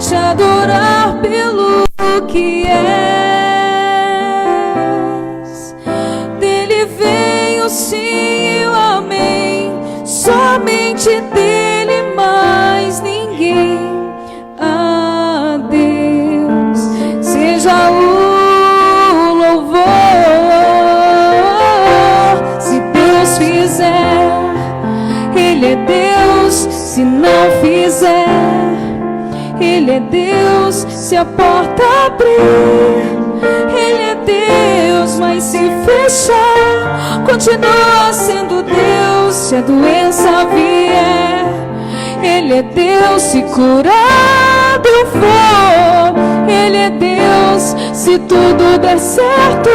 te adorar pelo que és. Dele vem o sim e o amém, somente dele, mais ninguém. A Deus seja o louvor. Se Deus fizer, Ele é Deus. Se não fizer, Ele é Deus. Se a porta abrir, Ele é Deus. Mas se fechar, continua sendo Deus. Se a doença vier, Ele é Deus. Se curado eu for, Ele é Deus. Se tudo der certo,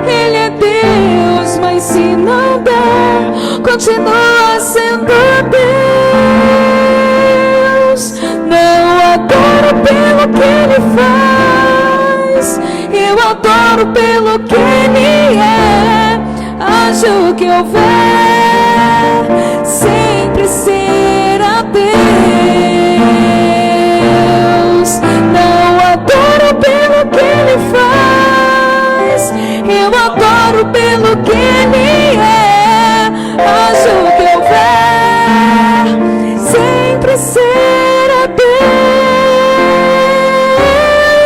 Ele é Deus. Mas se não der, continua sendo Deus. Não adoro pelo que Ele faz, eu adoro pelo que Ele é. Haja o que houver, sempre será Deus. Não adoro pelo que Ele faz, eu adoro pelo que Ele é. Haja o que houver, sempre será Deus.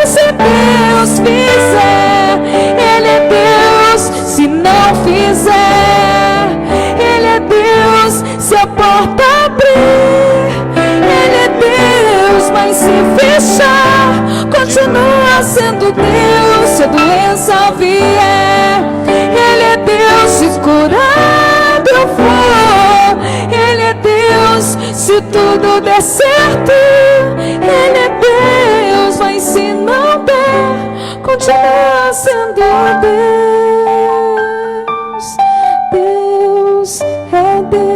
Se Deus fizer, Ele é Deus. Se não fizer, Ele é Deus. Se a porta abrir, Ele é Deus. Mas se fechar, continua sendo Deus. Se a doença vier, Ele é Deus. Se curado eu for, Ele é Deus. Se tudo der certo, Ele é Deus. Mas se não der, continua sendo Deus. Deus é Deus.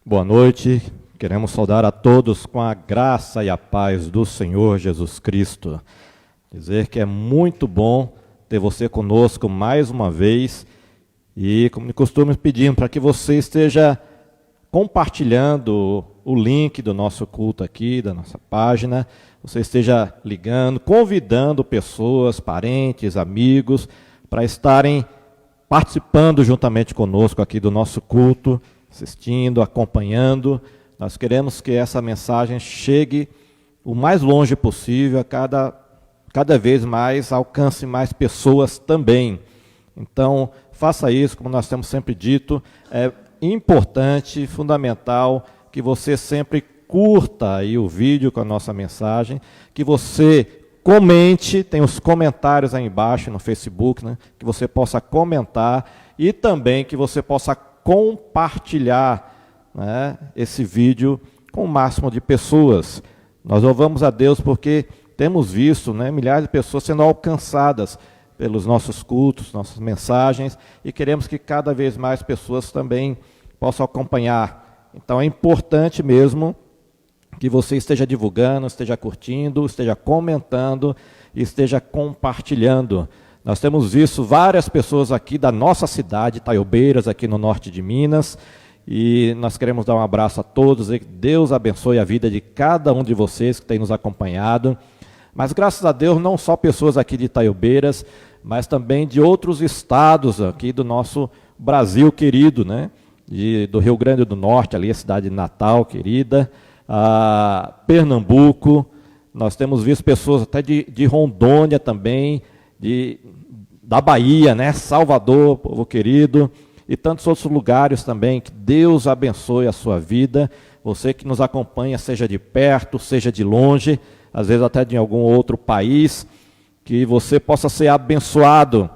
Boa noite, queremos saudar a todos com a graça e a paz do Senhor Jesus Cristo. Dizer que é muito bom ter você conosco mais uma vez e, como de costume, pedindo para que você esteja compartilhando o link do nosso culto aqui, da nossa página, você esteja ligando, convidando pessoas, parentes, amigos, para estarem participando juntamente conosco aqui do nosso culto, assistindo, acompanhando. Nós queremos que essa mensagem chegue o mais longe possível, cada vez mais, alcance mais pessoas também. Então, faça isso, como nós temos sempre dito, é importante, fundamental, que você sempre curta aí o vídeo com a nossa mensagem, que você comente, tem os comentários aí embaixo no Facebook, né, que você possa comentar e também que você possa compartilhar, né, esse vídeo com o máximo de pessoas. Nós louvamos a Deus porque temos visto, né, milhares de pessoas sendo alcançadas pelos nossos cultos, nossas mensagens, e queremos que cada vez mais pessoas também possam acompanhar. Então é importante mesmo que você esteja divulgando, esteja curtindo, esteja comentando e esteja compartilhando. Nós temos visto várias pessoas aqui da nossa cidade, Itaiobeiras, aqui no norte de Minas, e nós queremos dar um abraço a todos, e que Deus abençoe a vida de cada um de vocês que tem nos acompanhado. Mas graças a Deus, não só pessoas aqui de Itaiobeiras, mas também de outros estados aqui do nosso Brasil querido, né? Do Rio Grande do Norte, ali a cidade de Natal, querida, Pernambuco, nós temos visto pessoas até de Rondônia também, da Bahia, né? Salvador, povo querido, e tantos outros lugares também. Que Deus abençoe a sua vida. Você que nos acompanha, seja de perto, seja de longe, às vezes até de algum outro país, que você possa ser abençoado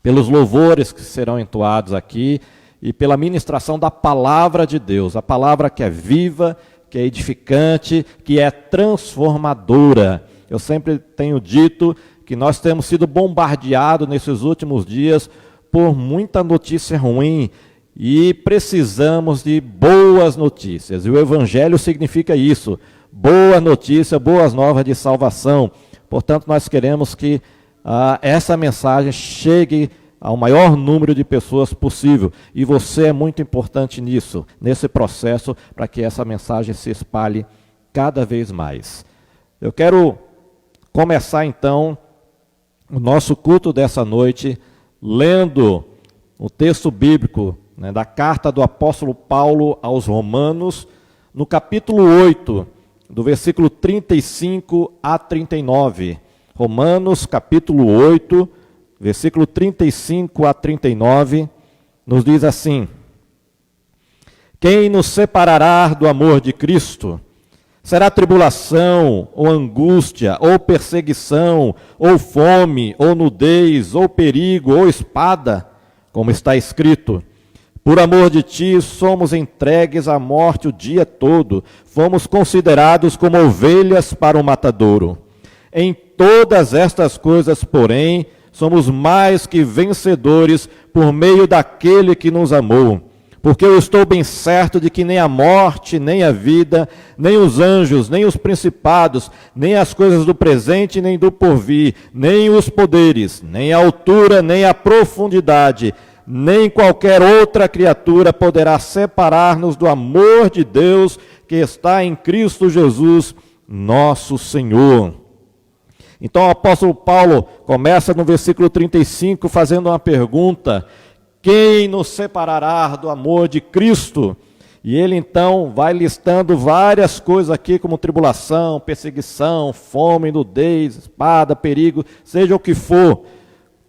pelos louvores que serão entoados aqui e pela ministração da palavra de Deus, a palavra que é viva, que é edificante, que é transformadora. Eu sempre tenho dito que nós temos sido bombardeados nesses últimos dias por muita notícia ruim e precisamos de boas notícias. E o Evangelho significa isso, boa notícia, boas novas de salvação. Portanto, nós queremos que essa mensagem chegue ao maior número de pessoas possível. E você é muito importante nisso, nesse processo, para que essa mensagem se espalhe cada vez mais. Eu quero começar então o nosso culto dessa noite lendo o texto bíblico, né, da carta do apóstolo Paulo aos Romanos, no capítulo 8, do versículo 35 a 39. Romanos, capítulo 8, versículo 35 a 39, nos diz assim: Quem nos separará do amor de Cristo? Será tribulação, ou angústia, ou perseguição, ou fome, ou nudez, ou perigo, ou espada? Como está escrito: Por amor de ti somos entregues à morte o dia todo, fomos considerados como ovelhas para o matadouro. Em todas estas coisas, porém, somos mais que vencedores por meio daquele que nos amou. Porque eu estou bem certo de que nem a morte, nem a vida, nem os anjos, nem os principados, nem as coisas do presente, nem do porvir, nem os poderes, nem a altura, nem a profundidade, nem qualquer outra criatura poderá separar-nos do amor de Deus que está em Cristo Jesus, nosso Senhor. Então o apóstolo Paulo começa no versículo 35 fazendo uma pergunta: quem nos separará do amor de Cristo? E ele então vai listando várias coisas aqui, como tribulação, perseguição, fome, nudez, espada, perigo, seja o que for.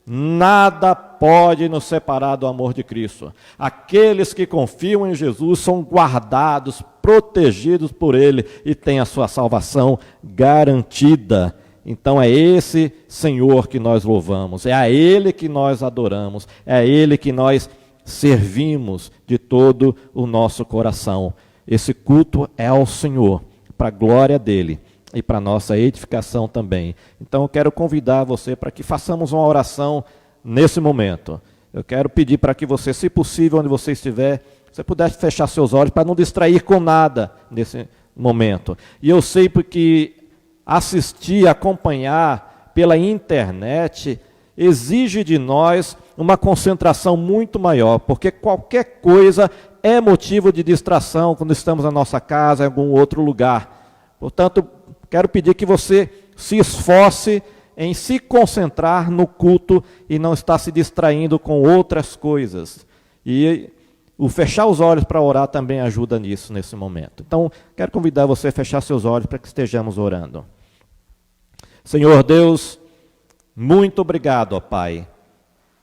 Nada pode nos separar do amor de Cristo. Aqueles que confiam em Jesus são guardados, protegidos por Ele e têm a sua salvação garantida. Então é esse Senhor que nós louvamos, é a Ele que nós adoramos, é a Ele que nós servimos de todo o nosso coração. Esse culto é ao Senhor, para a glória dEle e para a nossa edificação também. Então eu quero convidar você para que façamos uma oração nesse momento. Eu quero pedir para que você, se possível, onde você estiver, você pudesse fechar seus olhos para não distrair com nada nesse momento. E eu sei porque assistir, acompanhar pela internet exige de nós uma concentração muito maior, porque qualquer coisa é motivo de distração quando estamos na nossa casa, em algum outro lugar. Portanto, quero pedir que você se esforce em se concentrar no culto e não estar se distraindo com outras coisas. E o fechar os olhos para orar também ajuda nisso, nesse momento. Então, quero convidar você a fechar seus olhos para que estejamos orando. Senhor Deus, muito obrigado, ó Pai.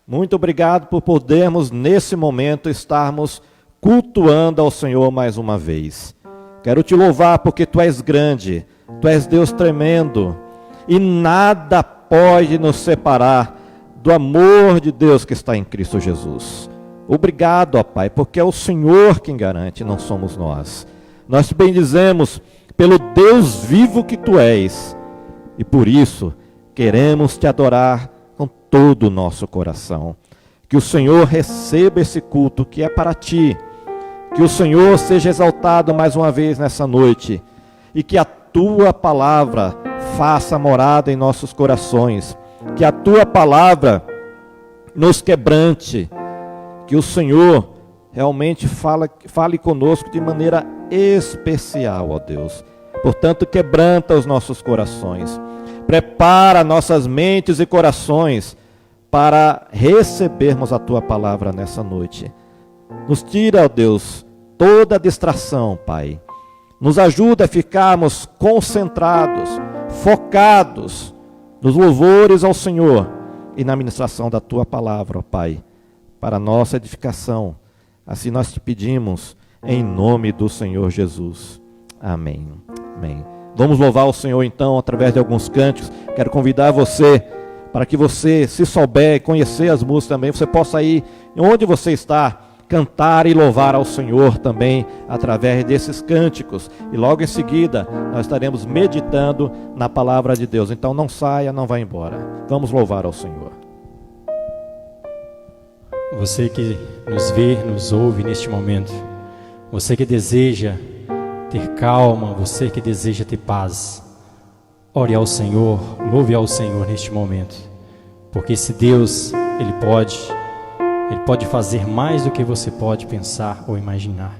Muito obrigado por podermos, nesse momento, estarmos cultuando ao Senhor mais uma vez. Quero te louvar porque Tu és grande, Tu és Deus tremendo, e nada pode nos separar do amor de Deus que está em Cristo Jesus. Obrigado, ó Pai, porque é o Senhor quem garante, não somos nós. Nós te bendizemos pelo Deus vivo que Tu és, e por isso queremos Te adorar com todo o nosso coração. Que o Senhor receba esse culto que é para Ti, que o Senhor seja exaltado mais uma vez nessa noite, e que a Tua palavra faça morada em nossos corações, que a Tua palavra nos quebrante, que o Senhor realmente fale conosco de maneira especial, ó Deus. Portanto, quebranta os nossos corações, prepara nossas mentes e corações para recebermos a Tua palavra nessa noite. Nos tira, ó Deus, toda distração, Pai. Nos ajuda a ficarmos concentrados, focados nos louvores ao Senhor e na ministração da Tua palavra, ó Pai. para a nossa edificação. Assim nós te pedimos, em nome do Senhor Jesus. Amém. Amém. Vamos louvar o Senhor então, através de alguns cânticos. Quero convidar você, para que você, se souber e conhecer as músicas também, você possa ir onde você está, cantar e louvar ao Senhor também, através desses cânticos. E logo em seguida, nós estaremos meditando na palavra de Deus. Então não saia, não vá embora. Vamos louvar ao Senhor. Você que nos vê, nos ouve neste momento, você que deseja ter calma, você que deseja ter paz, ore ao Senhor, louve ao Senhor neste momento, porque esse Deus, Ele pode fazer mais do que você pode pensar ou imaginar.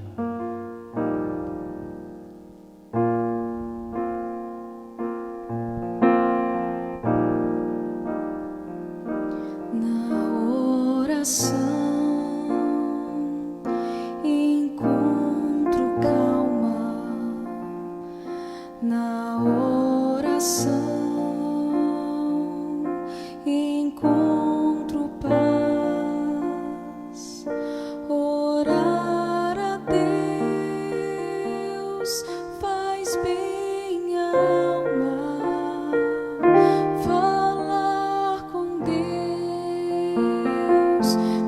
Na oração encontro calma, na oração encontro paz. Orar a Deus faz bem à alma, falar com Deus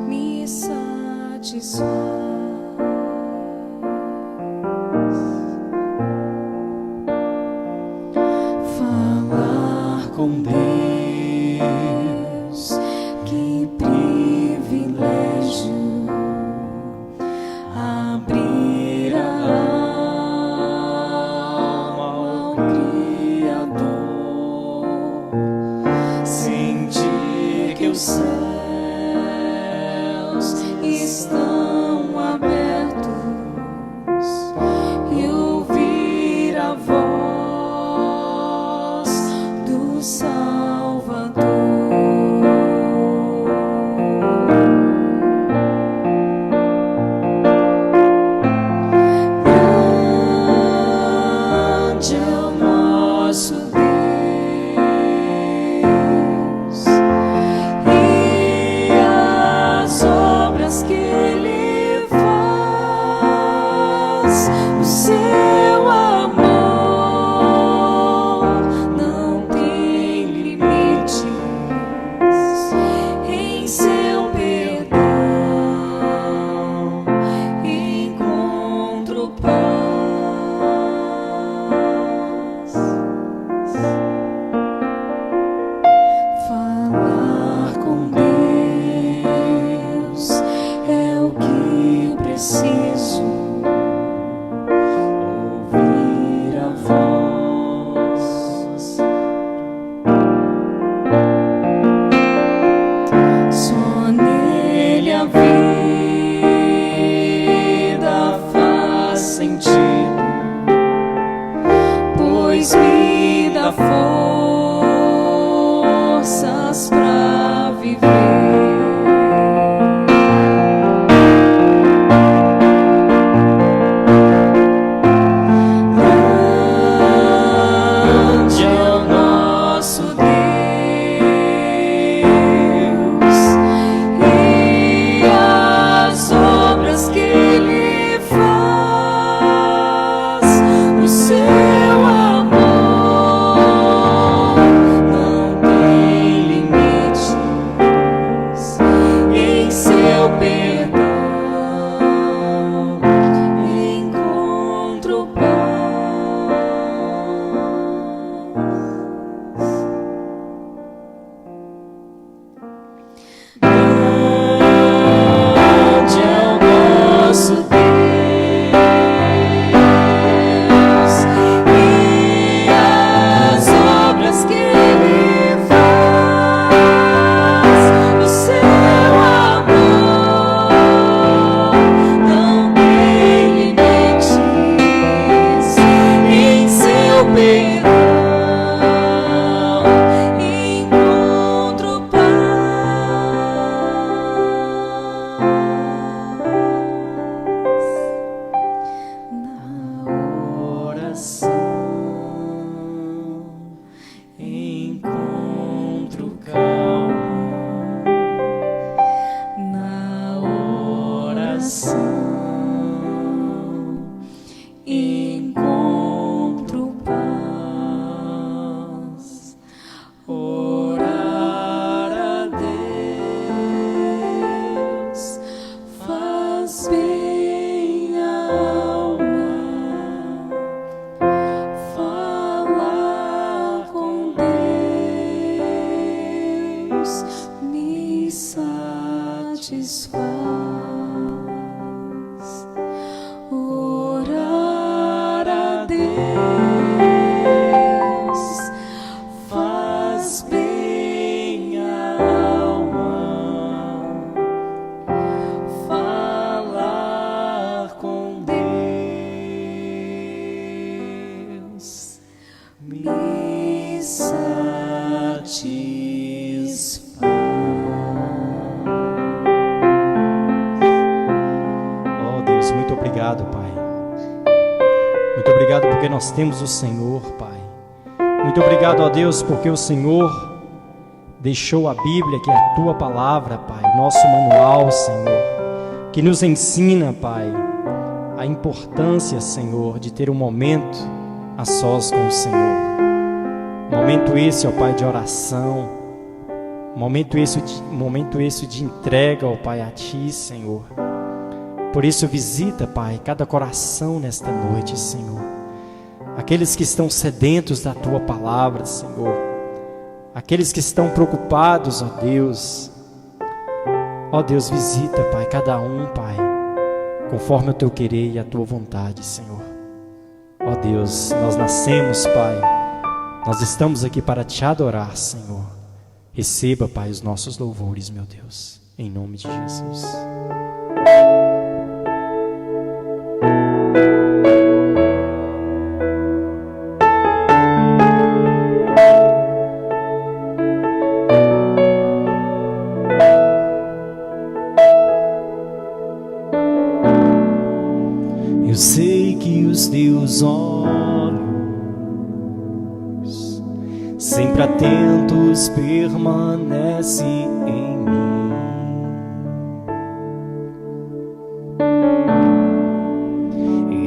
me satisfaz. Falar com Deus, que privilégio, abrir a alma ao Criador, sentir que os céus estão abertos e ouvir a voz do Salvador. Grande é o nosso Deus, e as obras que Ele faz, o seu amor não tem satisfaz. Orar a Deus faz bem à alma. Falar com Deus me satisfaz. Oh Deus, muito obrigado, Pai. Muito obrigado porque nós temos o Senhor, Pai. Muito obrigado, ó Deus, porque o Senhor deixou a Bíblia, que é a Tua palavra, Pai, nosso manual, Senhor, que nos ensina, Pai, a importância, Senhor, de ter um momento a sós com o Senhor. Momento esse, ó Pai, de oração. Momento esse de entrega, ó Pai, a Ti, Senhor. Por isso visita, Pai, cada coração nesta noite, Senhor. Aqueles que estão sedentos da Tua palavra, Senhor. Aqueles que estão preocupados, ó Deus. Ó Deus, visita, Pai, cada um, Pai, conforme o Teu querer e a Tua vontade, Senhor. Ó Deus, nós nascemos, Pai. Nós estamos aqui para Te adorar, Senhor. Receba, Pai, os nossos louvores, meu Deus. Em nome de Jesus. Eu sei que os teus olhos, sempre atentos, permanecem em mim.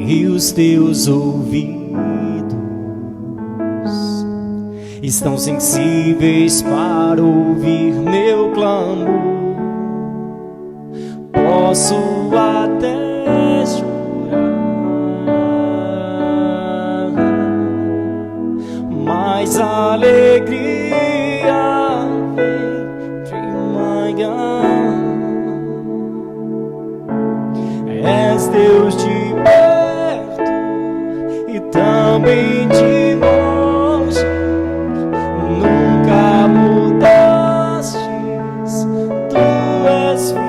E os teus ouvidos estão sensíveis para ouvir meu clamor. Posso até chorar, mas a alegria vem de manhã. És Deus de perto e também de longe, nunca mudastes, Tu és fiel.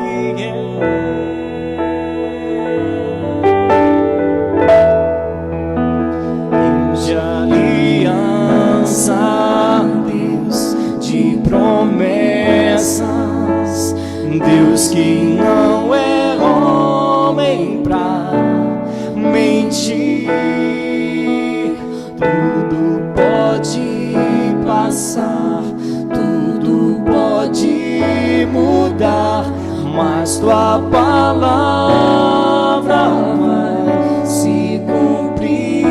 Deus de aliança, Deus de promessas, Deus que não é homem pra mentir. Tudo pode passar, tudo pode mudar, mas Tua palavra vai se cumprir.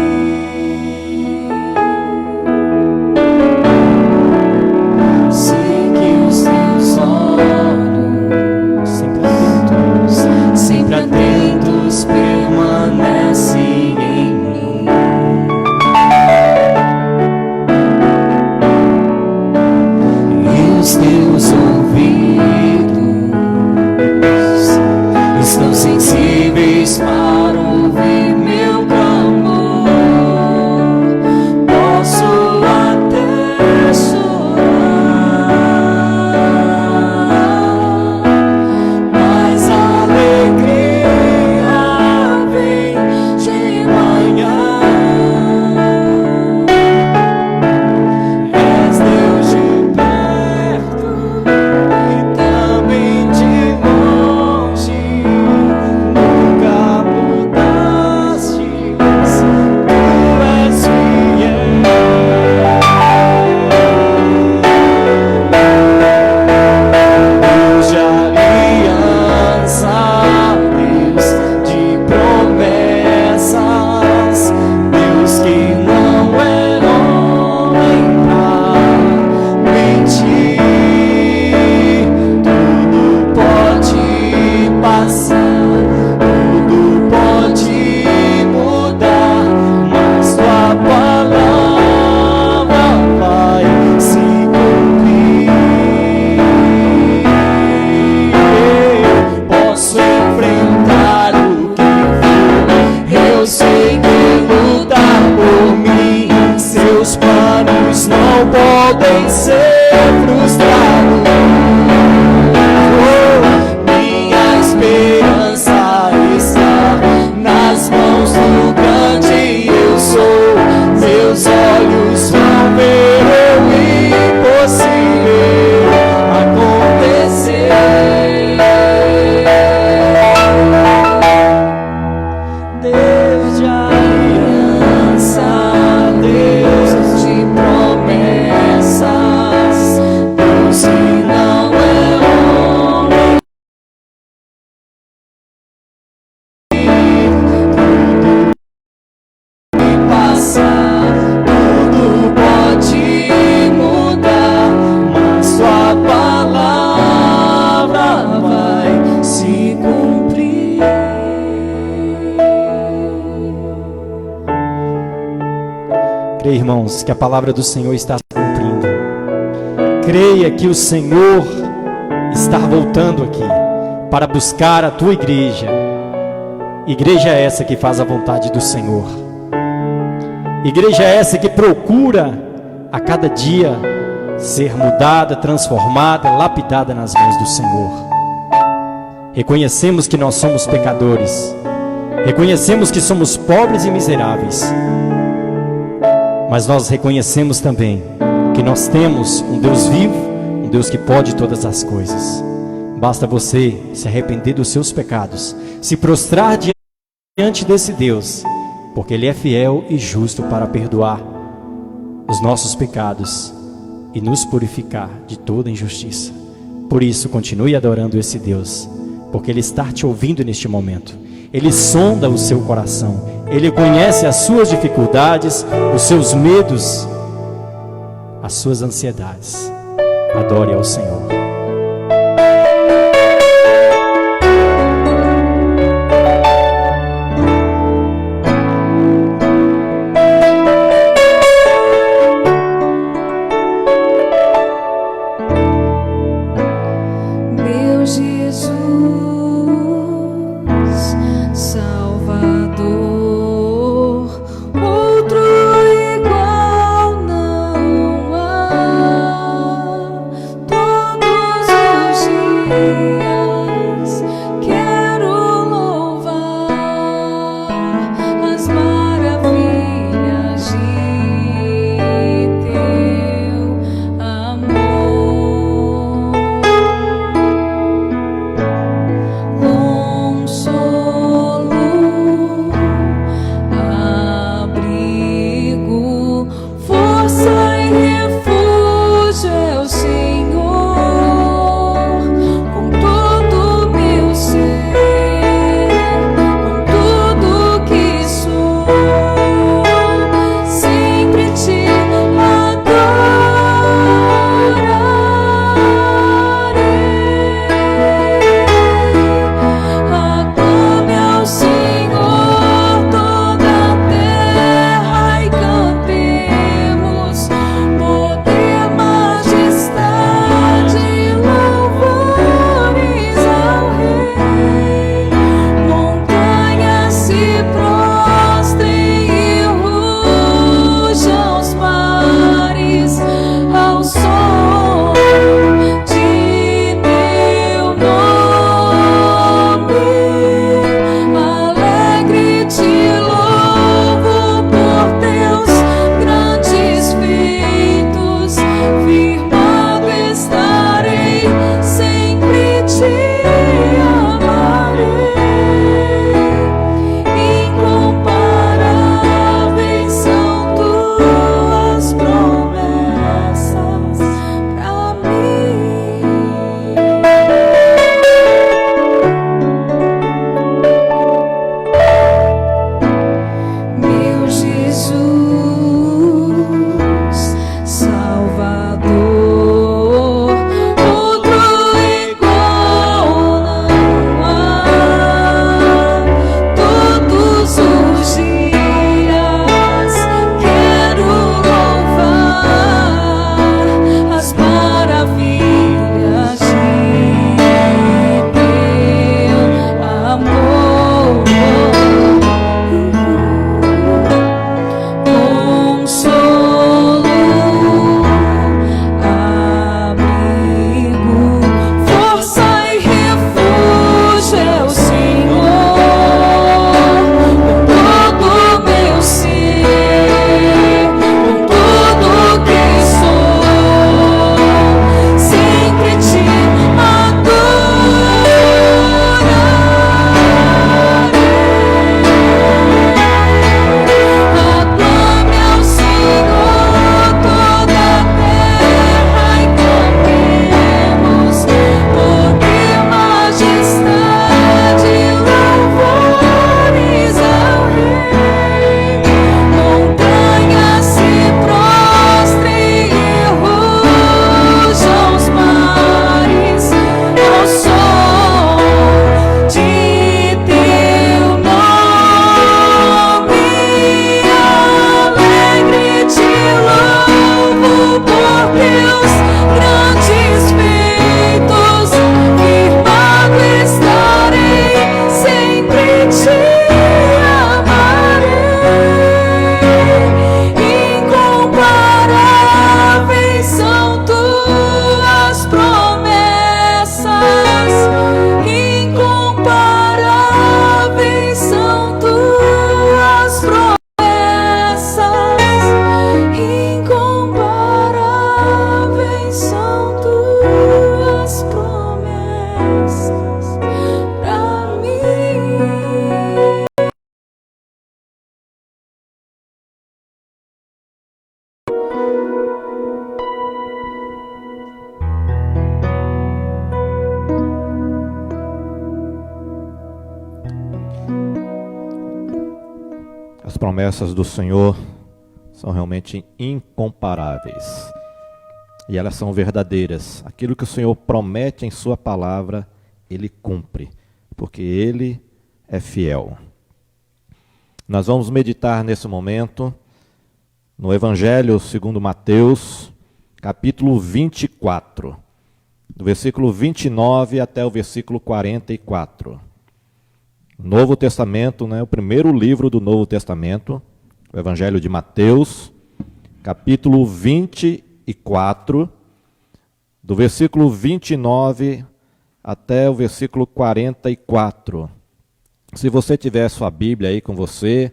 Sei que os Teus olhos, sempre atentos, permanecem em mim. E os Teus ouvidos estão sensíveis para em ser frustrado. Minha esperança está nas mãos do grande eu sou. Meus olhos vão ver o impossível acontecer. Deus de aliança, Deus de promessas, Deus que não é homem. Tudo passar, tudo pode mudar, mas sua palavra vai se cumprir. Creia, irmãos, que a palavra do Senhor está se cumprindo. Creia que o Senhor está voltando aqui para buscar a tua igreja. Igreja é essa que faz a vontade do Senhor. Igreja é essa que procura a cada dia ser mudada, transformada, lapidada nas mãos do Senhor. Reconhecemos que nós somos pecadores. Reconhecemos que somos pobres e miseráveis. Mas nós reconhecemos também que nós temos um Deus vivo, um Deus que pode todas as coisas. Basta você se arrepender dos seus pecados, se prostrar diante desse Deus, porque Ele é fiel e justo para perdoar os nossos pecados e nos purificar de toda injustiça. Por isso, continue adorando esse Deus, porque Ele está te ouvindo neste momento. Ele sonda o seu coração. Ele conhece as suas dificuldades, os seus medos, as suas ansiedades. Adore ao Senhor. Meu Jesus, Salvador, outro igual não há. Todo promessas do Senhor são realmente incomparáveis. E elas são verdadeiras. Aquilo que o Senhor promete em sua palavra, Ele cumpre, porque Ele é fiel. Nós vamos meditar nesse momento no Evangelho segundo Mateus, capítulo 24, do versículo 29 até o versículo 44. Novo Testamento, o primeiro livro do Novo Testamento, o Evangelho de Mateus, capítulo 24, do versículo 29 até o versículo 44. Se você tiver sua Bíblia aí com você,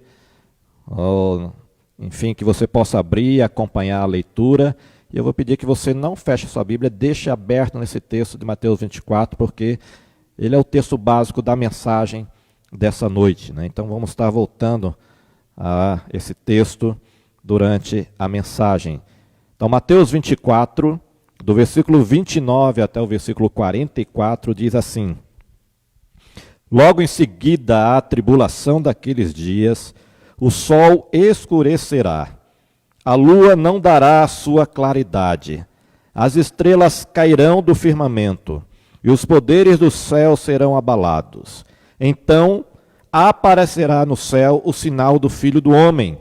ou, enfim, que você possa abrir e acompanhar a leitura, e eu vou pedir que você não feche sua Bíblia, deixe aberto nesse texto de Mateus 24, porque ele é o texto básico da mensagem dessa noite, Então vamos estar voltando a esse texto durante a mensagem. Então Mateus 24, do versículo 29 até o versículo 44, diz assim: Logo em seguida à tribulação daqueles dias, o sol escurecerá, a lua não dará a sua claridade, as estrelas cairão do firmamento, e os poderes do céu serão abalados. Então aparecerá no céu o sinal do Filho do Homem.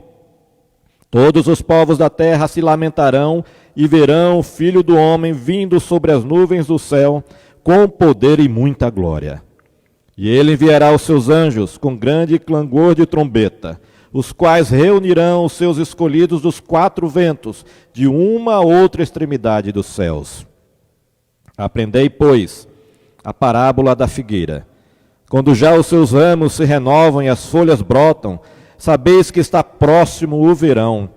Todos os povos da terra se lamentarão e verão o Filho do Homem vindo sobre as nuvens do céu com poder e muita glória. E ele enviará os seus anjos com grande clangor de trombeta, os quais reunirão os seus escolhidos dos quatro ventos, de uma a outra extremidade dos céus. Aprendei, pois, a parábola da figueira. Quando já os seus ramos se renovam e as folhas brotam, sabeis que está próximo o verão.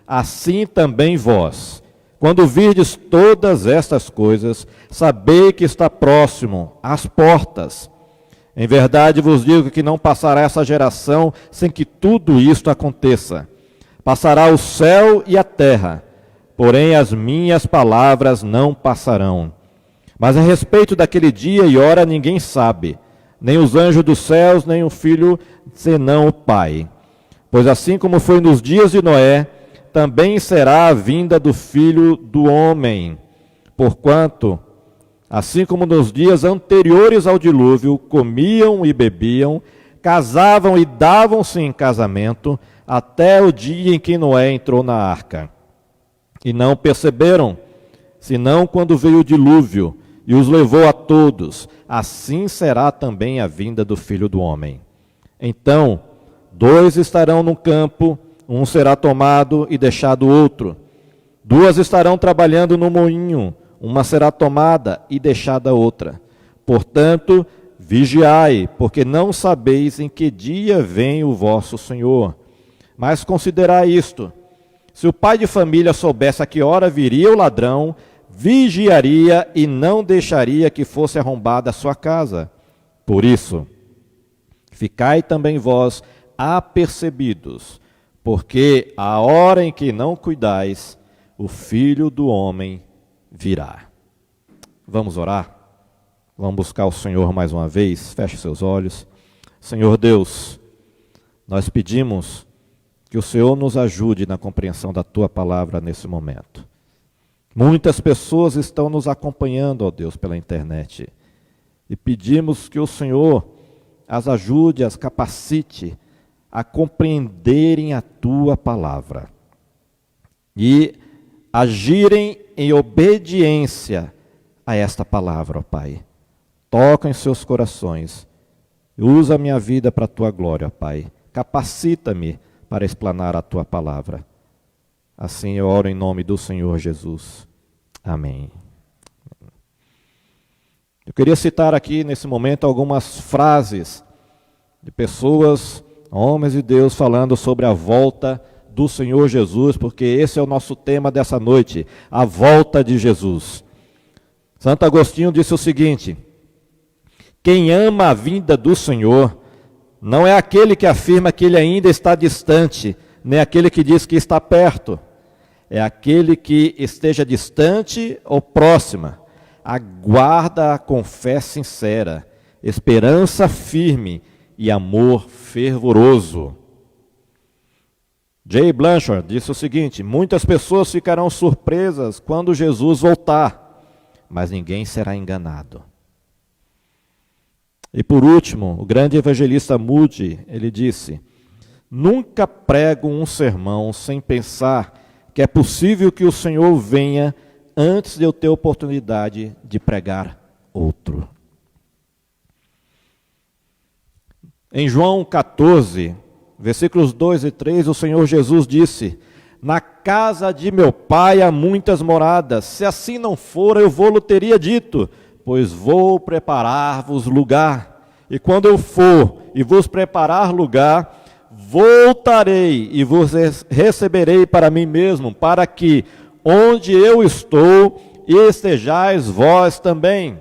Assim também vós, quando virdes todas estas coisas, sabei que está próximo às portas. Em verdade vos digo que não passará essa geração sem que tudo isto aconteça. Passará o céu e a terra, porém as minhas palavras não passarão. Mas a respeito daquele dia e hora ninguém sabe, nem os anjos dos céus, nem o Filho, senão o Pai. Pois assim como foi nos dias de Noé, também será a vinda do Filho do Homem. Porquanto, assim como nos dias anteriores ao dilúvio, comiam e bebiam, casavam e davam-se em casamento, até o dia em que Noé entrou na arca. E não perceberam, senão quando veio o dilúvio, e os levou a todos. Assim será também a vinda do Filho do Homem. Então, 2 estarão no campo, um será tomado e deixado outro. 2 estarão trabalhando no moinho, uma será tomada e deixada outra. Portanto, vigiai, porque não sabeis em que dia vem o vosso Senhor. Mas considerai isto: se o pai de família soubesse a que hora viria o ladrão, vigiaria e não deixaria que fosse arrombada a sua casa. Por isso, ficai também vós apercebidos, porque a hora em que não cuidais, o Filho do Homem virá. Vamos orar? Vamos buscar o Senhor mais uma vez? Feche seus olhos. Senhor Deus, nós pedimos que o Senhor nos ajude na compreensão da Tua palavra nesse momento. Muitas pessoas estão nos acompanhando, ó Deus, pela internet. E pedimos que o Senhor as ajude, as capacite a compreenderem a Tua palavra e agirem em obediência a esta palavra, ó Pai. Toca em seus corações. Usa a minha vida para a Tua glória, ó Pai. Capacita-me para explanar a Tua palavra. Assim eu oro em nome do Senhor Jesus. Amém. Eu queria citar aqui nesse momento algumas frases de pessoas, homens de Deus, falando sobre a volta do Senhor Jesus, porque esse é o nosso tema dessa noite, a volta de Jesus. Santo Agostinho disse o seguinte: quem ama a vinda do Senhor não é aquele que afirma que ele ainda está distante, nem aquele que diz que está perto. É aquele que esteja distante ou próxima, aguarda com fé sincera, esperança firme e amor fervoroso. Jay Blanchard disse o seguinte: muitas pessoas ficarão surpresas quando Jesus voltar, mas ninguém será enganado. E por último, o grande evangelista Moody, ele disse: nunca prego um sermão sem pensar que é possível que o Senhor venha antes de eu ter oportunidade de pregar outro. Em João 14, versículos 2 e 3, o Senhor Jesus disse: na casa de meu pai há muitas moradas, se assim não fora eu vou-lo teria dito, pois vou preparar-vos lugar, e quando eu for e vos preparar lugar, voltarei e vos receberei para mim mesmo, para que onde eu estou, estejais vós também.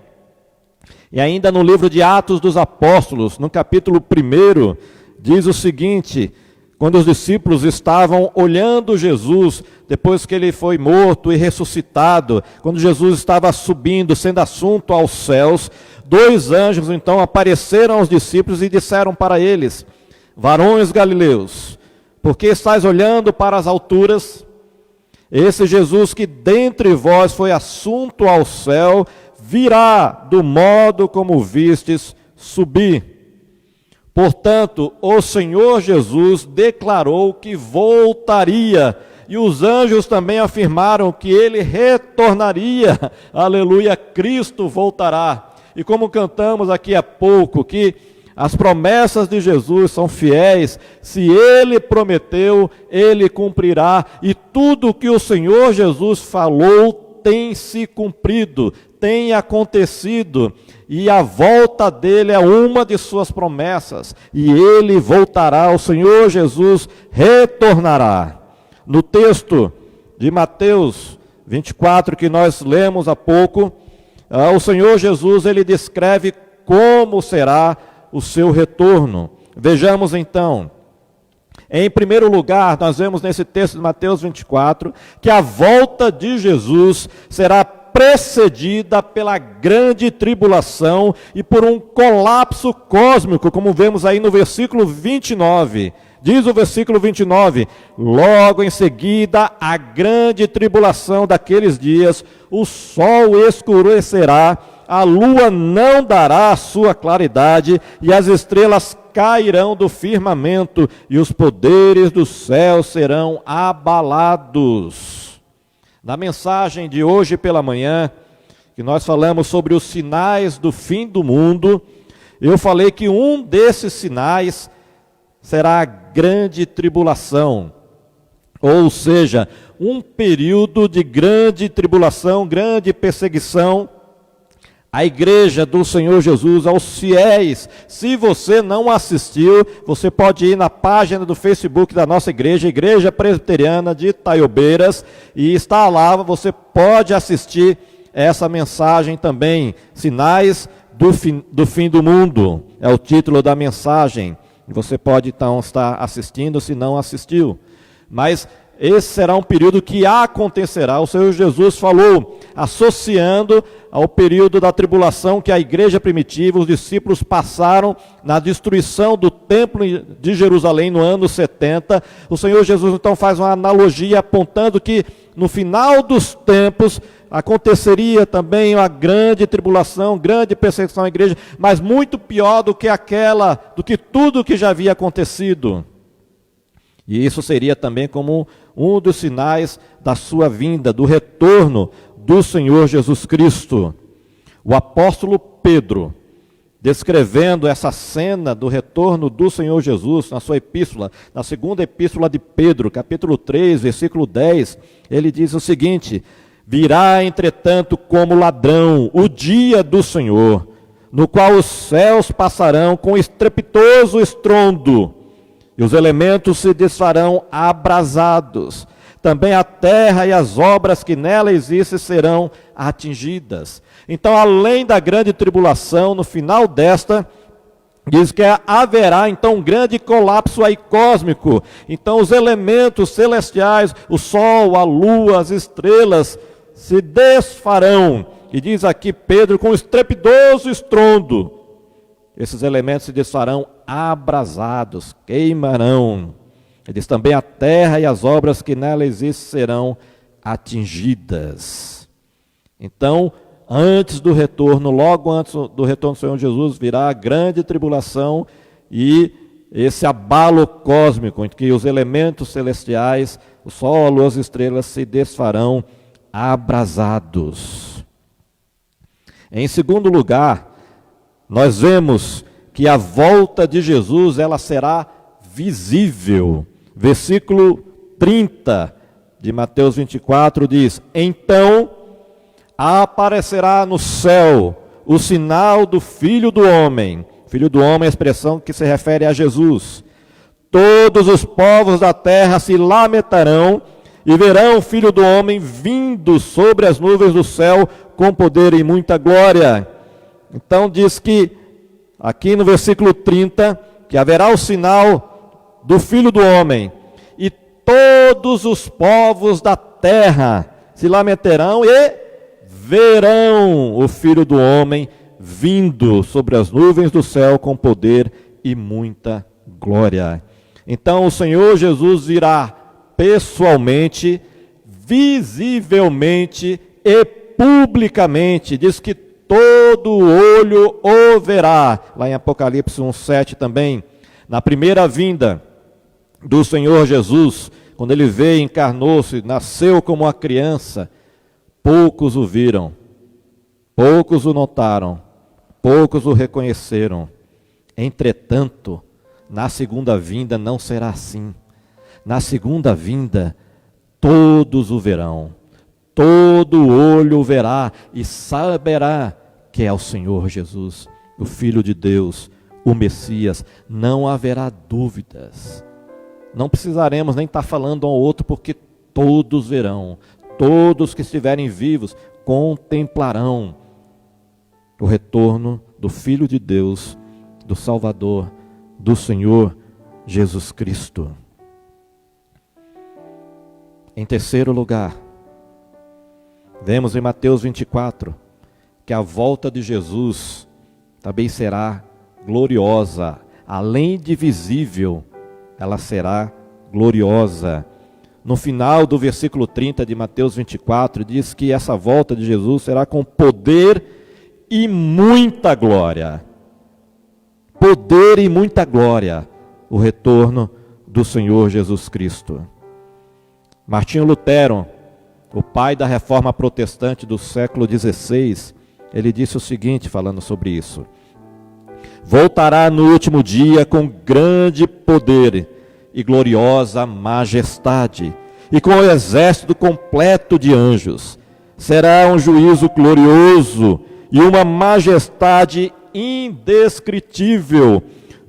E ainda no livro de Atos dos Apóstolos, no capítulo 1, diz o seguinte: quando os discípulos estavam olhando Jesus, depois que ele foi morto e ressuscitado, quando Jesus estava subindo, sendo assunto aos céus, 2 anjos então apareceram aos discípulos e disseram para eles: varões galileus, por que estáis olhando para as alturas? Esse Jesus que dentre vós foi assunto ao céu, virá do modo como vistes subir. Portanto, o Senhor Jesus declarou que voltaria, e os anjos também afirmaram que ele retornaria. Aleluia, Cristo voltará. E como cantamos aqui há pouco, que as promessas de Jesus são fiéis, se ele prometeu, ele cumprirá, e tudo que o Senhor Jesus falou tem se cumprido, tem acontecido, e a volta dele é uma de suas promessas, e ele voltará, o Senhor Jesus retornará. No texto de Mateus 24, que nós lemos há pouco, o Senhor Jesus, ele descreve como será o seu retorno. Vejamos então. Em primeiro lugar, nós vemos nesse texto de Mateus 24, que a volta de Jesus será precedida pela grande tribulação e por um colapso cósmico, como vemos aí no versículo 29. Diz o versículo 29, logo em seguida a grande tribulação daqueles dias, o sol escurecerá, a lua não dará a sua claridade, e as estrelas cairão do firmamento, e os poderes do céu serão abalados. Na mensagem de hoje pela manhã, que nós falamos sobre os sinais do fim do mundo, eu falei que um desses sinais será a grande tribulação, ou seja, um período de grande tribulação, grande perseguição. A igreja do Senhor Jesus, aos fiéis. Se você não assistiu, você pode ir na página do Facebook da nossa igreja, Igreja Presbiteriana de Itaiobeiras, e está lá, você pode assistir essa mensagem também, Sinais do Fim do Mundo, é o título da mensagem. Você pode então estar assistindo se não assistiu. Mas esse será um período que acontecerá. O Senhor Jesus falou, associando ao período da tribulação que a igreja primitiva, os discípulos passaram na destruição do templo de Jerusalém no ano 70. O Senhor Jesus então faz uma analogia apontando que no final dos tempos aconteceria também uma grande tribulação, grande perseguição à igreja, mas muito pior do que tudo que já havia acontecido. E isso seria também como um dos sinais da sua vinda, do retorno do Senhor Jesus Cristo. O apóstolo Pedro, descrevendo essa cena do retorno do Senhor Jesus, na sua epístola, na segunda epístola de Pedro, capítulo 3, versículo 10, ele diz o seguinte: virá, entretanto, como ladrão o dia do Senhor, no qual os céus passarão com estrepitoso estrondo, e os elementos se desfarão abrasados. Também a terra e as obras que nela existem serão atingidas. Então, além da grande tribulação, no final desta, diz que haverá então um grande colapso aí cósmico. Então, os elementos celestiais, o sol, a lua, as estrelas, se desfarão. E diz aqui Pedro, com estrepitoso estrondo, esses elementos se desfarão abrasados, queimarão. Ele diz também: a terra e as obras que nela existem serão atingidas. Então, antes do retorno, logo antes do retorno do Senhor Jesus, virá a grande tribulação e esse abalo cósmico, em que os elementos celestiais, o sol, a lua, as estrelas, se desfarão abrasados. Em segundo lugar, nós vemos que a volta de Jesus, ela será visível. Versículo 30 de Mateus 24 diz: então aparecerá no céu o sinal do Filho do Homem. Filho do Homem é a expressão que se refere a Jesus. Todos os povos da terra se lamentarão e verão o Filho do Homem vindo sobre as nuvens do céu com poder e muita glória. Então diz que, aqui no versículo 30, que haverá o sinal do Filho do Homem, e todos os povos da terra se lamentarão e verão o Filho do Homem vindo sobre as nuvens do céu com poder e muita glória. Então o Senhor Jesus irá pessoalmente, visivelmente e publicamente. Diz que todo olho o verá. Lá em Apocalipse 1:7 também. Na primeira vinda do Senhor Jesus, quando ele veio, encarnou-se, nasceu como uma criança, poucos o viram, poucos o notaram, poucos o reconheceram. Entretanto, na segunda vinda não será assim. Na segunda vinda, todos o verão, todo olho o verá e saberá que é o Senhor Jesus, o Filho de Deus, o Messias. Não haverá dúvidas. Não precisaremos nem estar falando um ao outro, porque todos verão, todos que estiverem vivos contemplarão o retorno do Filho de Deus, do Salvador, do Senhor Jesus Cristo. Em terceiro lugar, vemos em Mateus 24 que a volta de Jesus também será gloriosa, além de visível, ela será gloriosa. No final do versículo 30 de Mateus 24, diz que essa volta de Jesus será com poder e muita glória. Poder e muita glória, o retorno do Senhor Jesus Cristo. Martinho Lutero, o pai da reforma protestante do século XVI, ele disse o seguinte, falando sobre isso: voltará no último dia com grande poder e gloriosa majestade, e com o exército completo de anjos. Será um juízo glorioso e uma majestade indescritível,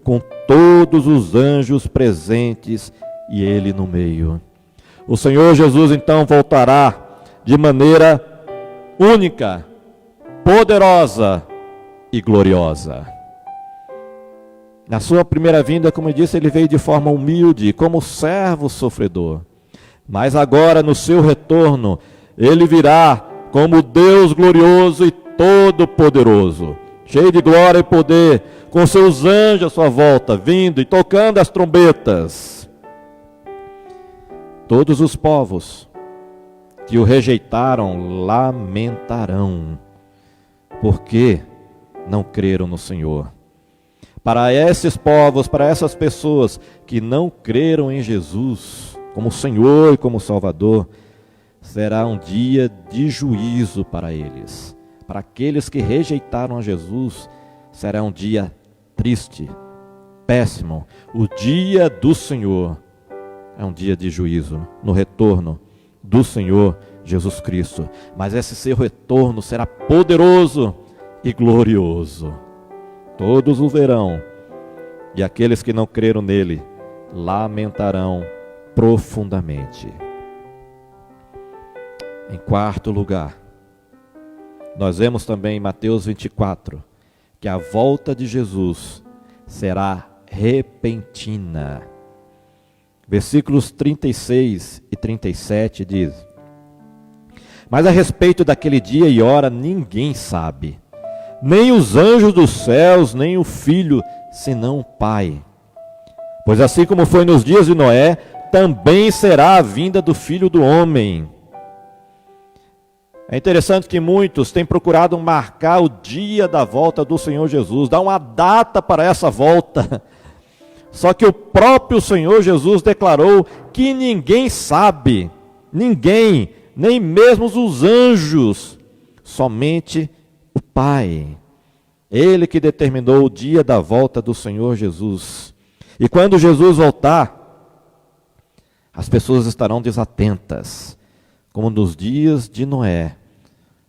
com todos os anjos presentes e ele no meio. O Senhor Jesus então voltará de maneira única, poderosa e gloriosa. Na sua primeira vinda, como eu disse, ele veio de forma humilde, como servo sofredor. Mas agora, no seu retorno, ele virá como Deus glorioso e todo-poderoso, cheio de glória e poder, com seus anjos à sua volta, vindo e tocando as trombetas. Todos os povos que o rejeitaram lamentarão, porque não creram no Senhor. Para esses povos, para essas pessoas que não creram em Jesus como Senhor e como Salvador, será um dia de juízo para eles. Para aqueles que rejeitaram a Jesus, será um dia triste, péssimo. O dia do Senhor é um dia de juízo, no retorno do Senhor Jesus Cristo. Mas esse seu retorno será poderoso e glorioso. Todos o verão, e aqueles que não creram nele lamentarão profundamente. Em quarto lugar, nós vemos também em Mateus 24 que a volta de Jesus será repentina. Versículos 36 e 37 diz: mas a respeito daquele dia e hora ninguém sabe, nem os anjos dos céus, nem o Filho, senão o Pai. Pois assim como foi nos dias de Noé, também será a vinda do Filho do Homem. É interessante que muitos têm procurado marcar o dia da volta do Senhor Jesus, dar uma data para essa volta. Só que o próprio Senhor Jesus declarou que ninguém sabe, ninguém, nem mesmo os anjos, somente o Pai. Ele que determinou o dia da volta do Senhor Jesus. E quando Jesus voltar, as pessoas estarão desatentas, como nos dias de Noé.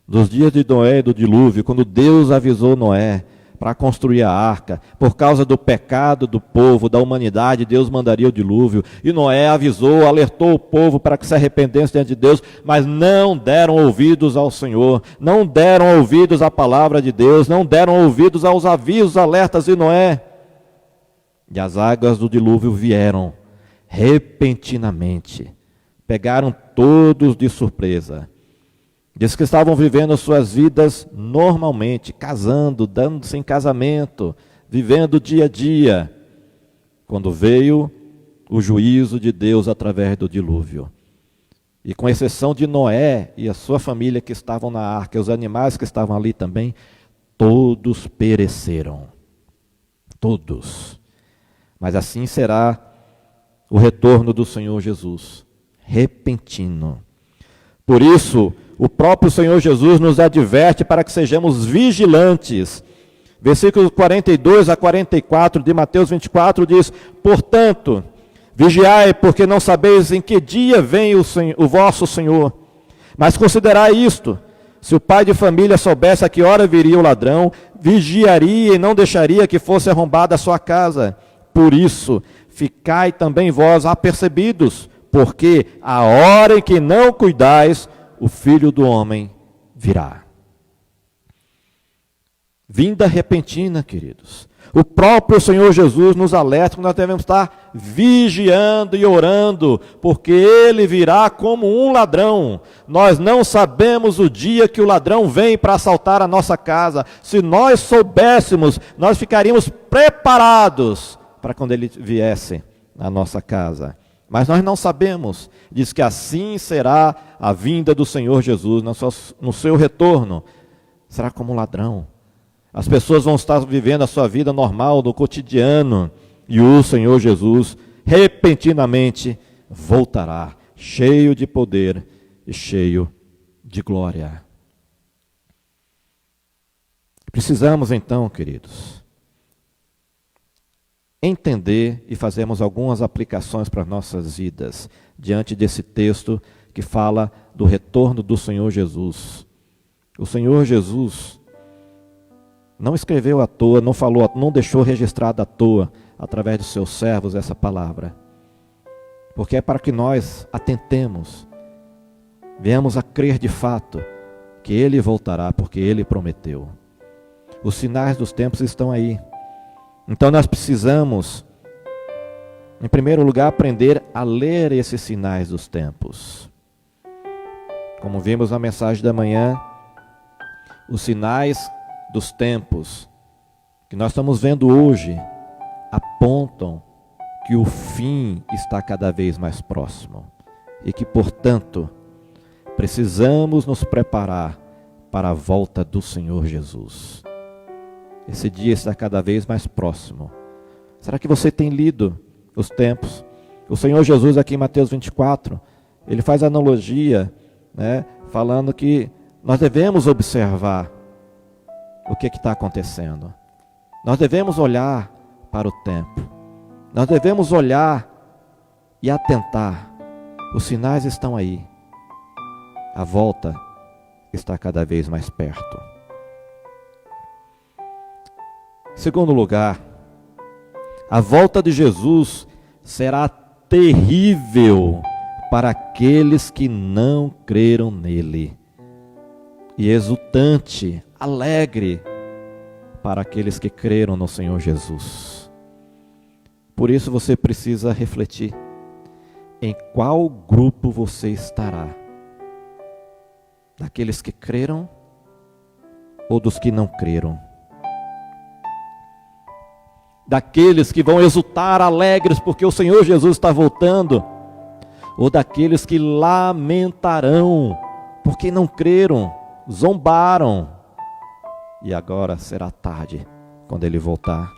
Nos dias de Noé e do dilúvio, quando Deus avisou Noé para construir a arca, por causa do pecado do povo, da humanidade, Deus mandaria o dilúvio. E Noé avisou, alertou o povo para que se arrependesse diante de Deus, mas não deram ouvidos ao Senhor, não deram ouvidos à palavra de Deus, não deram ouvidos aos avisos, alertas de Noé. E as águas do dilúvio vieram repentinamente, pegaram todos de surpresa. Diz que estavam vivendo suas vidas normalmente, casando, dando-se em casamento, vivendo o dia a dia, quando veio o juízo de Deus através do dilúvio. E com exceção de Noé e a sua família que estavam na arca, e os animais que estavam ali também, todos pereceram. Todos. Mas assim será o retorno do Senhor Jesus, repentino. Por isso, o próprio Senhor Jesus nos adverte para que sejamos vigilantes. Versículos 42 a 44 de Mateus 24 diz: portanto, vigiai, porque não sabeis em que dia vem o vosso Senhor. Mas considerai isto: se o pai de família soubesse a que hora viria o ladrão, vigiaria e não deixaria que fosse arrombada a sua casa. Por isso, ficai também vós apercebidos, porque a hora em que não cuidais, o Filho do Homem virá. Vinda repentina, queridos. O próprio Senhor Jesus nos alerta que nós devemos estar vigiando e orando, porque Ele virá como um ladrão. Nós não sabemos o dia que o ladrão vem para assaltar a nossa casa. Se nós soubéssemos, nós ficaríamos preparados para quando Ele viesse à nossa casa. Mas nós não sabemos. Diz que assim será a vinda do Senhor Jesus no seu retorno. Será como um ladrão. As pessoas vão estar vivendo a sua vida normal, no cotidiano, e o Senhor Jesus repentinamente voltará, cheio de poder e cheio de glória. Precisamos então, queridos, entender e fazermos algumas aplicações para nossas vidas, diante desse texto que fala do retorno do Senhor Jesus. O Senhor Jesus não escreveu à toa, não falou, não deixou registrado à toa, através dos seus servos, essa palavra. Porque é para que nós atentemos, venhamos a crer de fato que Ele voltará, porque Ele prometeu. Os sinais dos tempos estão aí. Então nós precisamos, em primeiro lugar, aprender a ler esses sinais dos tempos. Como vimos na mensagem da manhã, os sinais dos tempos que nós estamos vendo hoje apontam que o fim está cada vez mais próximo e que, portanto, precisamos nos preparar para a volta do Senhor Jesus. Esse dia está cada vez mais próximo. Será que você tem lido os tempos? O Senhor Jesus aqui em Mateus 24, ele faz analogia, falando que nós devemos observar o que está acontecendo. Nós devemos olhar para o tempo. Nós devemos olhar e atentar. Os sinais estão aí. A volta está cada vez mais perto. Em segundo lugar, a volta de Jesus será terrível para aqueles que não creram nele, e exultante, alegre para aqueles que creram no Senhor Jesus. Por isso você precisa refletir em qual grupo você estará. Daqueles que creram ou dos que não creram? daqueles que vão exultar alegres porque o Senhor Jesus está voltando, ou daqueles que lamentarão porque não creram, zombaram, e agora será tarde quando Ele voltar.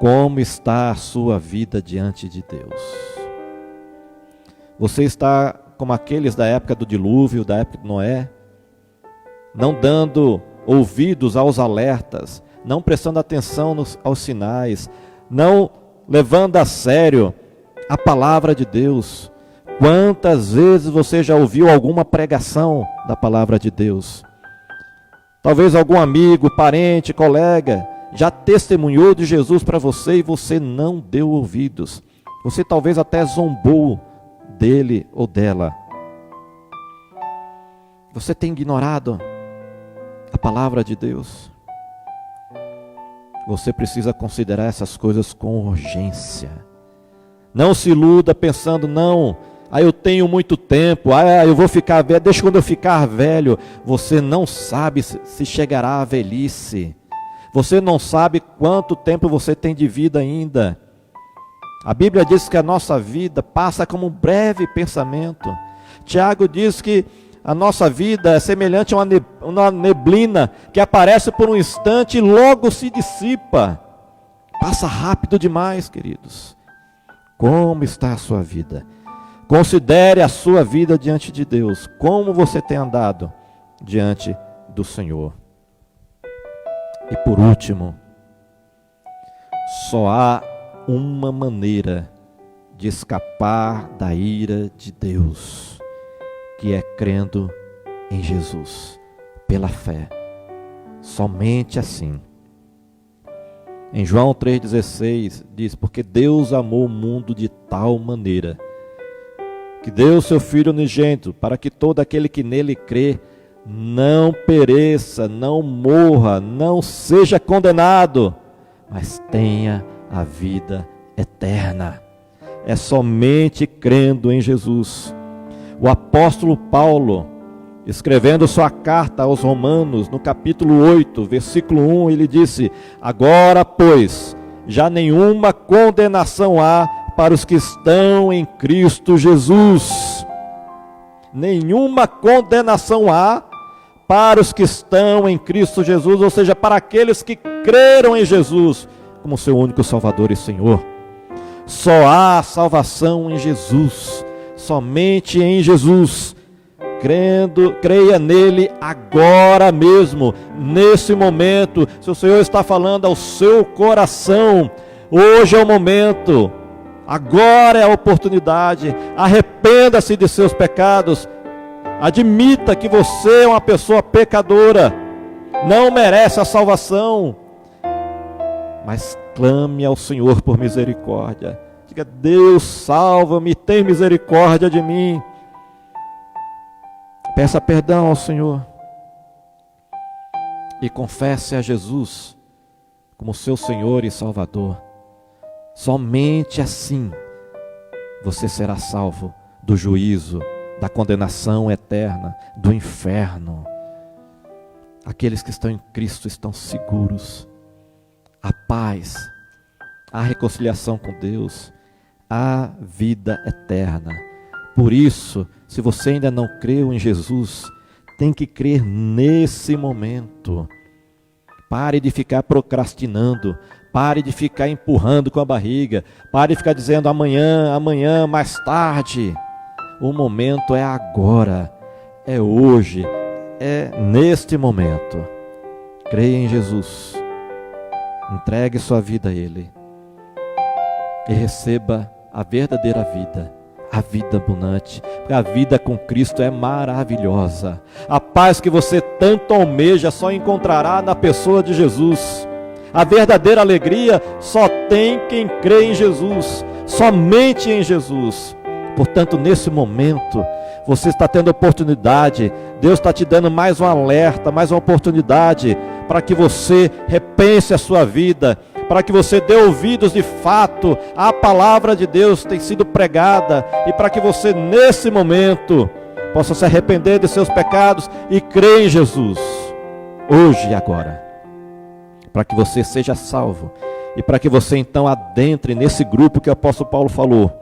Como está a sua vida diante de Deus? Você está como aqueles da época do dilúvio, da época de Noé, não dando ouvidos aos alertas, não prestando atenção aos sinais, não levando a sério a palavra de Deus? Quantas vezes você já ouviu alguma pregação da palavra de Deus? Talvez algum amigo, parente, colega já testemunhou de Jesus para você e você não deu ouvidos. Você talvez até zombou dele ou dela. Você tem ignorado a palavra de Deus? Você precisa considerar essas coisas com urgência. Não se iluda pensando, não, eu tenho muito tempo, eu vou ficar velho, deixa quando eu ficar velho. Você não sabe se chegará à velhice. Você não sabe quanto tempo você tem de vida ainda. A Bíblia diz que a nossa vida passa como um breve pensamento. Tiago diz que a nossa vida é semelhante a uma neblina que aparece por um instante e logo se dissipa. Passa rápido demais, queridos. Como está a sua vida? Considere a sua vida diante de Deus. Como você tem andado diante do Senhor? E por último, só há uma maneira de escapar da ira de Deus, que é crendo em Jesus, pela fé. Somente assim. Em João 3,16 diz, porque Deus amou o mundo de tal maneira, que deu o seu Filho unigênito, para que todo aquele que nele crê, não pereça, não morra, não seja condenado, mas tenha a vida eterna. É somente crendo em Jesus. O apóstolo Paulo, escrevendo sua carta aos Romanos, no capítulo 8, versículo 1, ele disse, agora, pois, já nenhuma condenação há para os que estão em Cristo Jesus. Nenhuma condenação há para os que estão em Cristo Jesus, ou seja, para aqueles que creram em Jesus como seu único Salvador e Senhor. Só há salvação em Jesus, somente em Jesus. Creia nele agora mesmo, nesse momento. Se o Senhor está falando ao seu coração, hoje é o momento, agora é a oportunidade. Arrependa-se de seus pecados, admita que você é uma pessoa pecadora, não merece a salvação, mas clame ao Senhor por misericórdia. Diga, Deus, salva-me, tem misericórdia de mim. Peça perdão ao Senhor e confesse a Jesus como seu Senhor e Salvador. Somente assim você será salvo do juízo, da condenação eterna, do inferno. Aqueles que estão em Cristo estão seguros. A paz, a reconciliação com Deus, a vida eterna. Por isso, se você ainda não creu em Jesus, tem que crer nesse momento. Pare de ficar procrastinando, pare de ficar empurrando com a barriga, pare de ficar dizendo amanhã, amanhã, mais tarde. O momento é agora, é hoje, é neste momento. Creia em Jesus, entregue sua vida a Ele e receba a verdadeira vida, a vida abundante, porque a vida com Cristo é maravilhosa. A paz que você tanto almeja só encontrará na pessoa de Jesus. A verdadeira alegria só tem quem crê em Jesus, somente em Jesus. Portanto, nesse momento, você está tendo oportunidade, Deus está te dando mais um alerta, mais uma oportunidade, para que você repense a sua vida, para que você dê ouvidos de fato à palavra de Deus que tem sido pregada, e para que você nesse momento possa se arrepender de seus pecados e crer em Jesus, hoje e agora, para que você seja salvo e para que você então adentre nesse grupo que o apóstolo Paulo falou,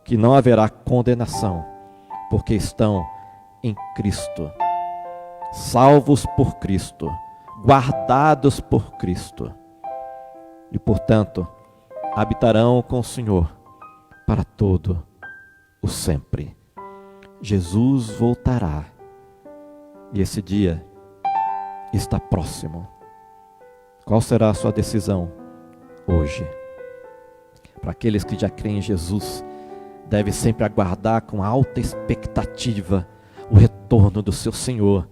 que não haverá condenação, porque estão em Cristo, salvos por Cristo, guardados por Cristo, e portanto habitarão com o Senhor para todo o sempre. Jesus voltará, e esse dia está próximo. Qual será a sua decisão hoje? Para aqueles que já creem em Jesus, deve sempre aguardar com alta expectativa o retorno do seu Senhor.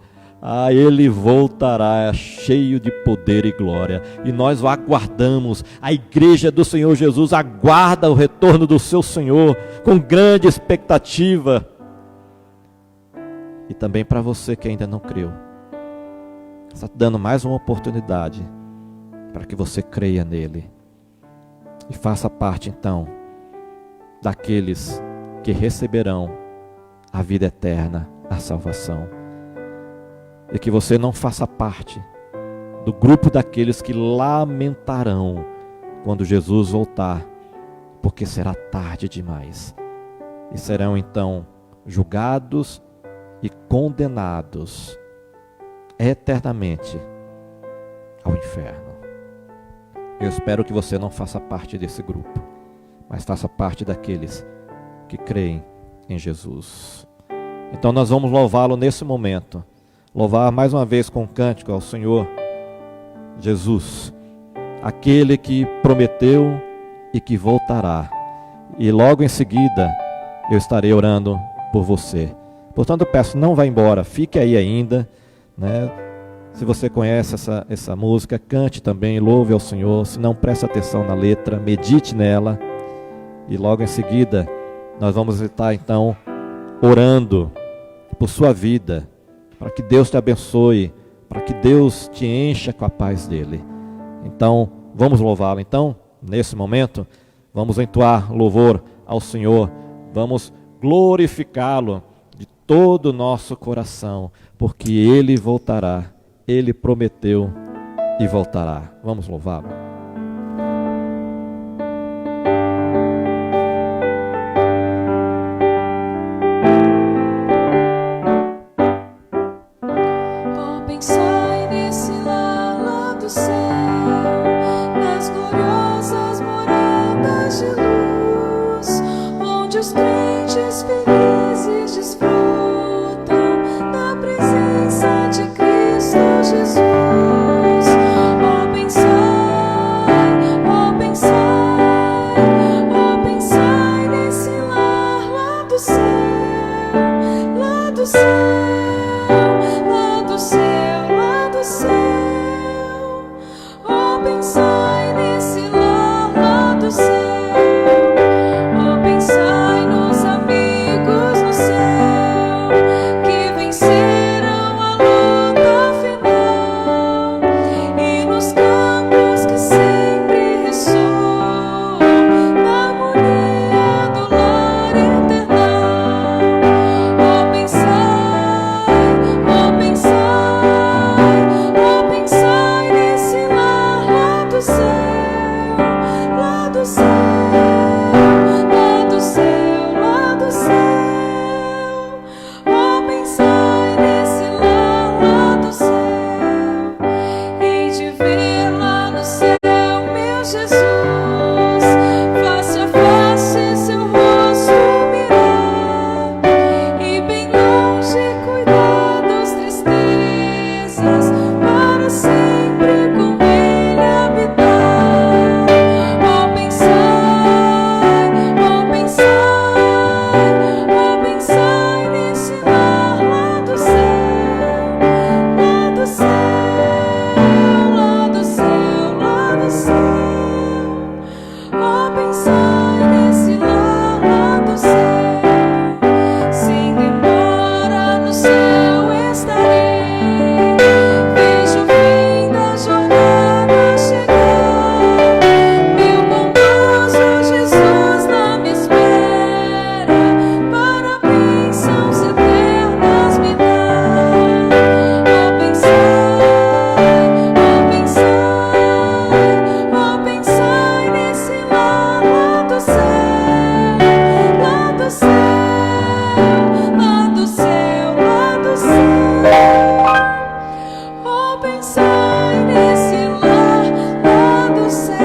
Ele voltará cheio de poder e glória, e nós o aguardamos. A igreja do Senhor Jesus aguarda o retorno do seu Senhor com grande expectativa. E também para você que ainda não creu, está dando mais uma oportunidade para que você creia nele e faça parte então daqueles que receberão a vida eterna, a salvação. E que você não faça parte do grupo daqueles que lamentarão quando Jesus voltar, porque será tarde demais, e serão então julgados e condenados eternamente ao inferno. Eu espero que você não faça parte desse grupo, mas faça parte daqueles que creem em Jesus. Então nós vamos louvá-lo nesse momento, louvar mais uma vez com um cântico ao Senhor Jesus, aquele que prometeu e que voltará, e logo em seguida eu estarei orando por você. Portanto, eu peço, não vá embora, fique aí ainda, né? Se você conhece essa música, cante também, louve ao Senhor. Se não, preste atenção na letra, medite nela, e logo em seguida nós vamos estar então orando por sua vida, para que Deus te abençoe, para que Deus te encha com a paz dele. Então, vamos louvá-lo. Então, nesse momento, vamos entoar louvor ao Senhor, vamos glorificá-lo de todo o nosso coração, porque ele voltará, ele prometeu e voltará. Vamos louvá-lo. Ao pensar nesse lar lá do céu.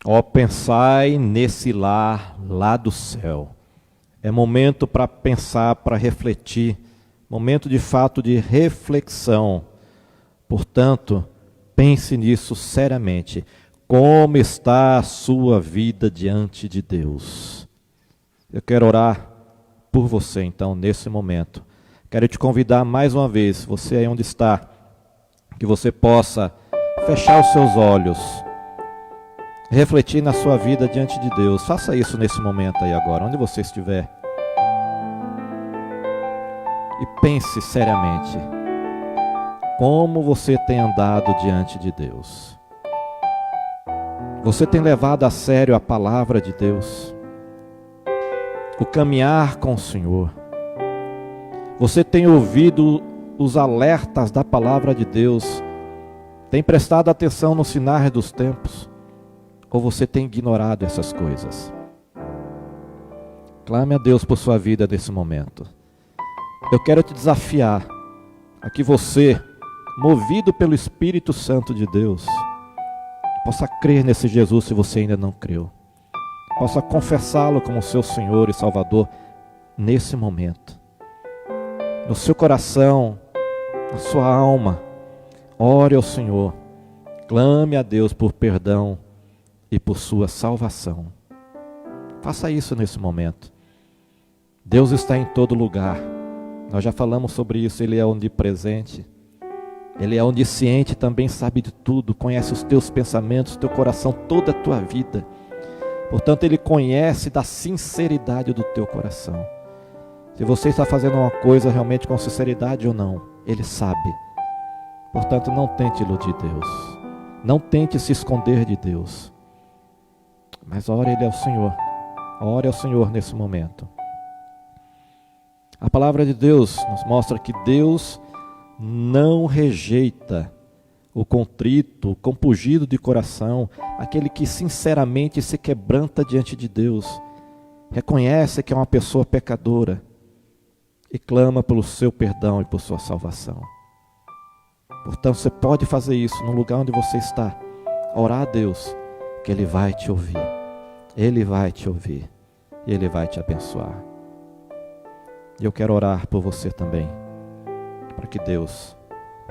Ó, pensai nesse lar lá do céu. É momento para pensar, para refletir, momento de fato de reflexão. Portanto, pense nisso seriamente. Como está a sua vida diante de Deus? Eu quero orar por você, então, nesse momento. Quero te convidar mais uma vez, você aí onde está, que você possa fechar os seus olhos, refletir na sua vida diante de Deus. Faça isso nesse momento aí agora, onde você estiver. E pense seriamente. Como você tem andado diante de Deus? Você tem levado a sério a palavra de Deus? O caminhar com o Senhor? Você tem ouvido os alertas da palavra de Deus? Tem prestado atenção nos sinais dos tempos? Ou você tem ignorado essas coisas? Clame a Deus por sua vida nesse momento. Eu quero te desafiar a que você, movido pelo Espírito Santo de Deus, possa crer nesse Jesus se você ainda não creu. Possa confessá-lo como seu Senhor e Salvador nesse momento. No seu coração, na sua alma, ore ao Senhor. Clame a Deus por perdão e por sua salvação. Faça isso nesse momento. Deus está em todo lugar. Nós já falamos sobre isso, Ele é onipresente. Ele é onisciente, também sabe de tudo, conhece os teus pensamentos, teu coração, toda a tua vida. Portanto, Ele conhece da sinceridade do teu coração. Se você está fazendo uma coisa realmente com sinceridade ou não, Ele sabe. Portanto, não tente iludir Deus. Não tente se esconder de Deus. Mas ore Ele ao Senhor. Ore ao Senhor nesse momento. A palavra de Deus nos mostra que Deus não rejeita o contrito, o compungido de coração, aquele que sinceramente se quebranta diante de Deus, reconhece que é uma pessoa pecadora e clama pelo seu perdão e por sua salvação. Portanto, você pode fazer isso no lugar onde você está, orar a Deus, que Ele vai te ouvir, Ele vai te ouvir, e Ele vai te abençoar. E eu quero orar por você também, para que Deus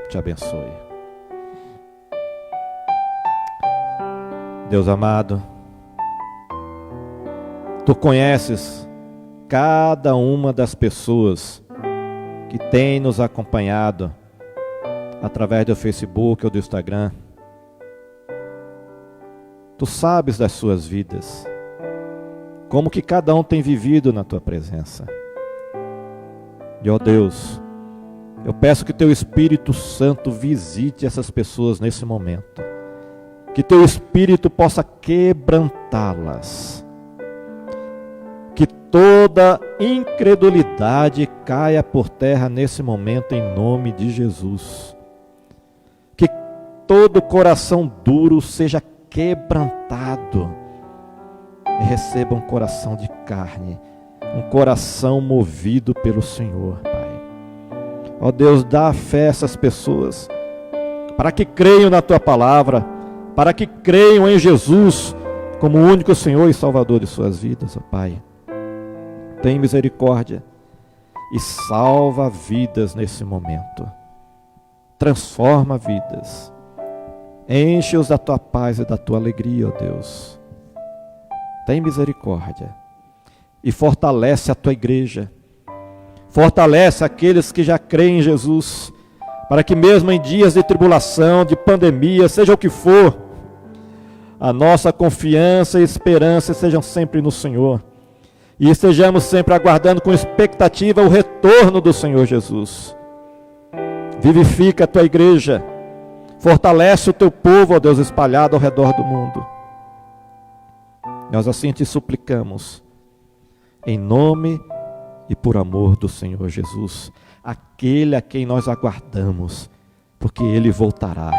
te abençoe. Deus amado, Tu conheces cada uma das pessoas que tem nos acompanhado através do Facebook ou do Instagram. Tu sabes das suas vidas, como que cada um tem vivido na Tua presença. E ó Deus, eu peço que Teu Espírito Santo visite essas pessoas nesse momento. Que Teu Espírito possa quebrantá-las. Que toda incredulidade caia por terra nesse momento em nome de Jesus. Que todo coração duro seja quebrantado e receba um coração de carne. Um coração movido pelo Senhor, Pai. Ó Deus, dá fé a essas pessoas, para que creiam na Tua palavra, para que creiam em Jesus, como o único Senhor e Salvador de suas vidas, ó Pai. Tem misericórdia e salva vidas nesse momento. Transforma vidas. Enche-os da Tua paz e da Tua alegria, ó Deus. Tem misericórdia. E fortalece a Tua igreja. Fortalece aqueles que já creem em Jesus, para que mesmo em dias de tribulação, de pandemia, seja o que for, a nossa confiança e esperança sejam sempre no Senhor. E estejamos sempre aguardando com expectativa o retorno do Senhor Jesus. Vivifica a Tua igreja. Fortalece o Teu povo, ó Deus, espalhado ao redor do mundo. Nós assim Te suplicamos, em nome e por amor do Senhor Jesus, aquele a quem nós aguardamos, porque Ele voltará.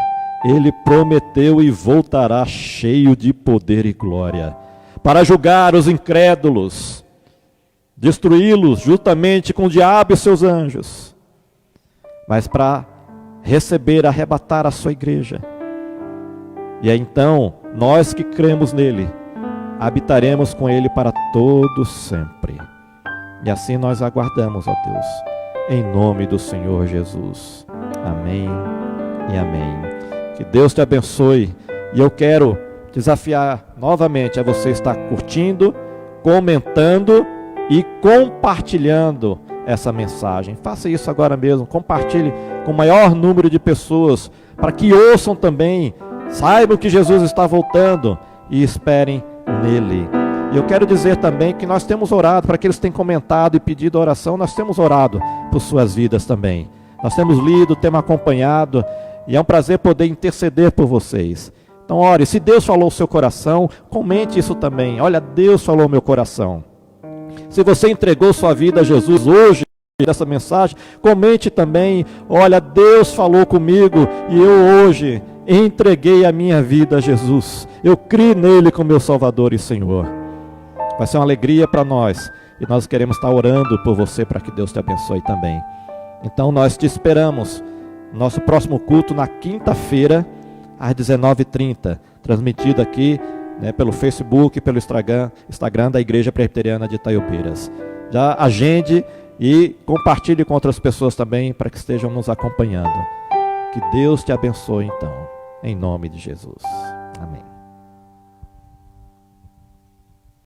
Ele prometeu e voltará cheio de poder e glória, para julgar os incrédulos destruí-los juntamente com o diabo e seus anjos, mas para receber, arrebatar a sua igreja. E aí, então, nós que cremos nele, habitaremos com ele para todo sempre. E assim nós aguardamos, ó Deus, em nome do Senhor Jesus. Amém e amém. Que Deus te abençoe. E eu quero desafiar novamente a você estar curtindo, comentando e compartilhando essa mensagem. Faça isso agora mesmo. Compartilhe com o maior número de pessoas, para que ouçam também, saibam que Jesus está voltando e esperem nele. E eu quero dizer também que nós temos orado, para aqueles que têm comentado e pedido oração, nós temos orado por suas vidas também. Nós temos lido, temos acompanhado, e é um prazer poder interceder por vocês. Então ore, se Deus falou o seu coração, comente isso também. Olha, Deus falou o meu coração. Se você entregou sua vida a Jesus hoje, dessa mensagem, comente também. Olha, Deus falou comigo e eu hoje entreguei a minha vida a Jesus. Eu criei nele como meu Salvador e Senhor. Vai ser uma alegria para nós. E nós queremos estar orando por você para que Deus te abençoe também. Então nós te esperamos. Nosso próximo culto na quinta-feira, às 19h30. Transmitido aqui, né, pelo Facebook e pelo Instagram da Igreja Presbiteriana de Itaiobeiras. Já agende e compartilhe com outras pessoas também, para que estejam nos acompanhando. Que Deus te abençoe então, em nome de Jesus. Amém.